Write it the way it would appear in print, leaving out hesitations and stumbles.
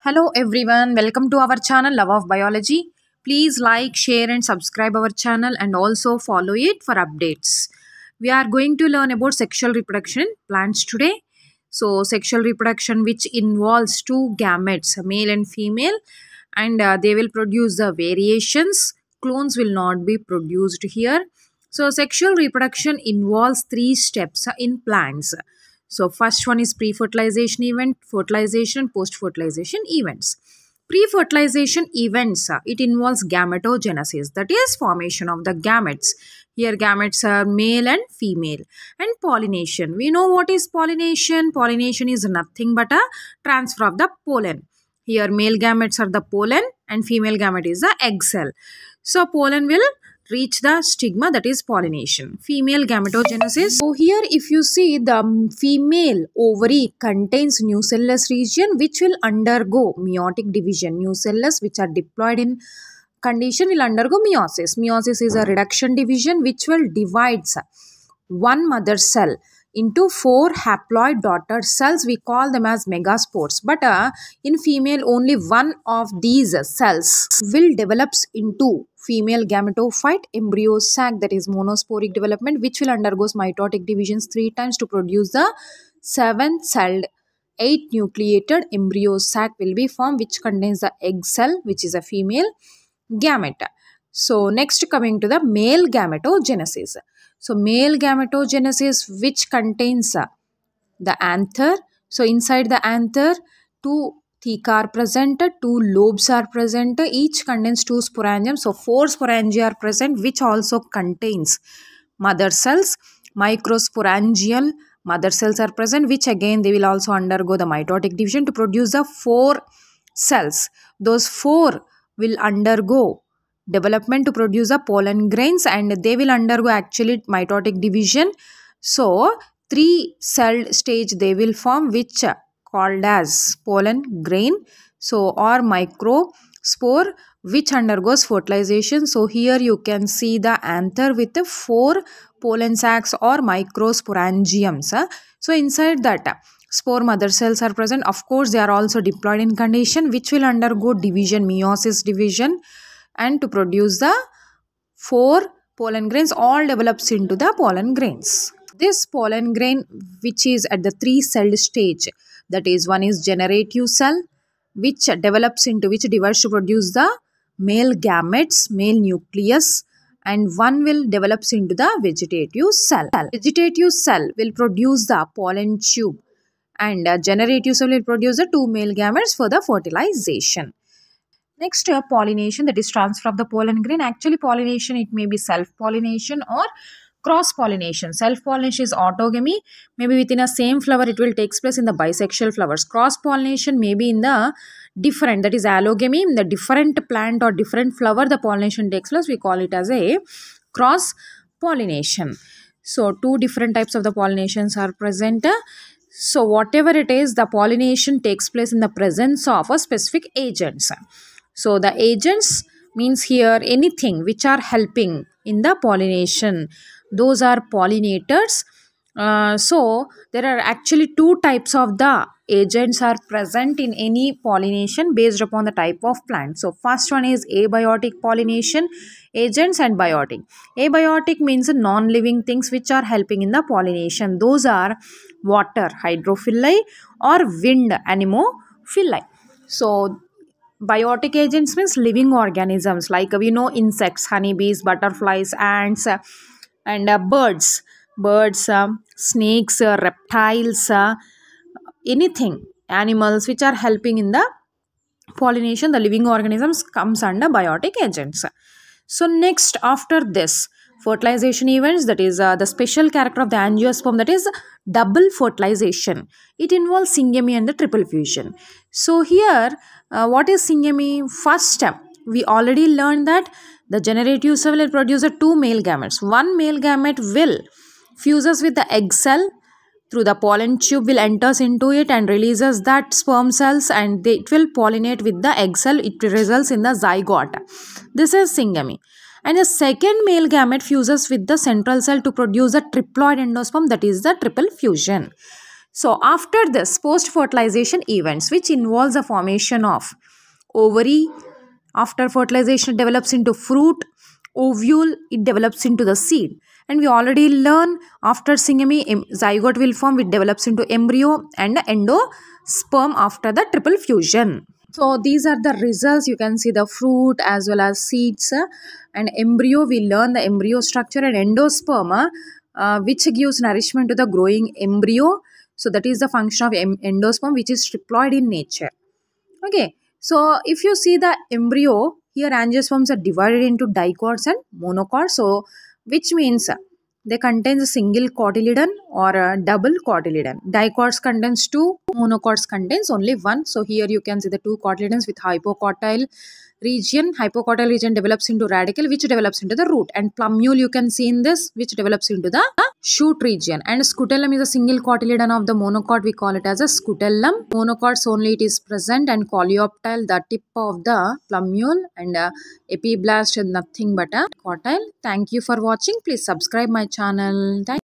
Hello everyone, welcome to our channel Love of Biology. Please like, share and subscribe our channel and also follow it for updates. We are going to learn about sexual reproduction in plants today. So sexual reproduction which involves two gametes, male and female, and they will produce the variations. Clones will not be produced here. So sexual reproduction involves three steps in plants. So first one is pre-fertilization event, fertilization, post-fertilization events. Pre-fertilization events, it involves gametogenesis, that is formation of the gametes. Here gametes are male and female. And pollination. We know what is pollination. Pollination is nothing but a transfer of the pollen. Here male gametes are the pollen and female gamete is the egg cell. So pollen will reach the stigma, that is pollination. Female gametogenesis. So here if you see, the female ovary contains nucellus region which will undergo meiotic division. Nucellus which are diploid in condition will undergo meiosis. Meiosis is a reduction division which will divide one mother cell into 4 haploid daughter cells. We call them as megaspores. But in female, only one of these cells will develops into female gametophyte embryo sac, that is monosporic development, which will undergo mitotic divisions 3 times to produce the 7-celled 8-nucleated embryo sac will be formed, which contains the egg cell, which is a female gamete. So next, coming to the male gametogenesis. So male gametogenesis which contains the anther. So inside the anther, 2 theca are present, 2 lobes are present, each contains 2 sporangiums. So 4 sporangia are present, which also contains mother cells. Microsporangial mother cells are present, which again they will also undergo the mitotic division to produce the 4 cells. Those 4 will undergo development to produce the pollen grains and they will undergo actually mitotic division. So 3-celled stage they will form, which called as pollen grain, so or microspore, which undergoes fertilization. So here you can see the anther with the 4 pollen sacs or microsporangiums. So inside that spore mother cells are present. Of course they are also diploid in condition, which will undergo division, meiosis division, and to produce the 4 pollen grains, all develops into the pollen grains. This pollen grain which is at the 3-celled stage, that is, one is generative cell which develops into, which divides to produce the male gametes, male nucleus, and one will develops into the vegetative cell. Vegetative cell will produce the pollen tube and generative cell will produce the 2 male gametes for the fertilization. Next, pollination, that is transfer of the pollen grain. Actually, pollination, it may be self-pollination or cross-pollination. Self-pollination is autogamy. Maybe within a same flower, it will take place in the bisexual flowers. Cross-pollination may be in the different, that is allogamy. In the different plant or different flower, the pollination takes place. We call it as a cross-pollination. So, 2 different types of the pollinations are present. So, whatever it is, the pollination takes place in the presence of a specific agents. So the agents means here anything which are helping in the pollination, those are pollinators. So there are actually 2 types of the agents are present in any pollination based upon the type of plant. So first one is abiotic pollination agents and biotic. Abiotic means non-living things which are helping in the pollination. Those are water hydrophili or wind anemophili. So biotic agents means living organisms, like we know insects, honeybees, butterflies, ants, and birds, snakes, reptiles, anything, animals which are helping in the pollination, the living organisms comes under biotic agents. So next, after this, fertilization events, that is the special character of the angiosperm, that is double fertilization. It involves syngamy and the triple fusion. So here, what is syngamy? First step, we already learned that the generative cell will produce 2 male gametes. One male gamete will fuses with the egg cell through the pollen tube, will enters into it and releases that sperm cells, and it will pollinate with the egg cell. It results in the zygote. This is syngamy. And the second male gamete fuses with the central cell to produce a triploid endosperm, that is the triple fusion. So after this, post-fertilization events, which involves the formation of ovary, after fertilization it develops into fruit, ovule, it develops into the seed. And we already learn after syngamy, zygote will form, it develops into embryo and endosperm after the triple fusion. So these are the results. You can see the fruit as well as seeds and embryo. We learn the embryo structure, and endosperm which gives nourishment to the growing embryo. So that is the function of endosperm, which is triploid in nature. Okay. So if you see the embryo, here angiosperms are divided into dicots and monocots. So which means they contain a single cotyledon or a double cotyledon. Dicots contains two, monocots contains only one. So here you can see the two cotyledons with hypocotyl region. Hypocotyl region develops into radicle, which develops into the root, and plumule you can see in this, which develops into the shoot region. And scutellum is a single cotyledon of the monocot. We call it as a scutellum. Monocots only it is present, and coleoptile, the tip of the plumule, and epiblast is nothing but a cotyl. Thank you for watching. Please subscribe my channel. Thank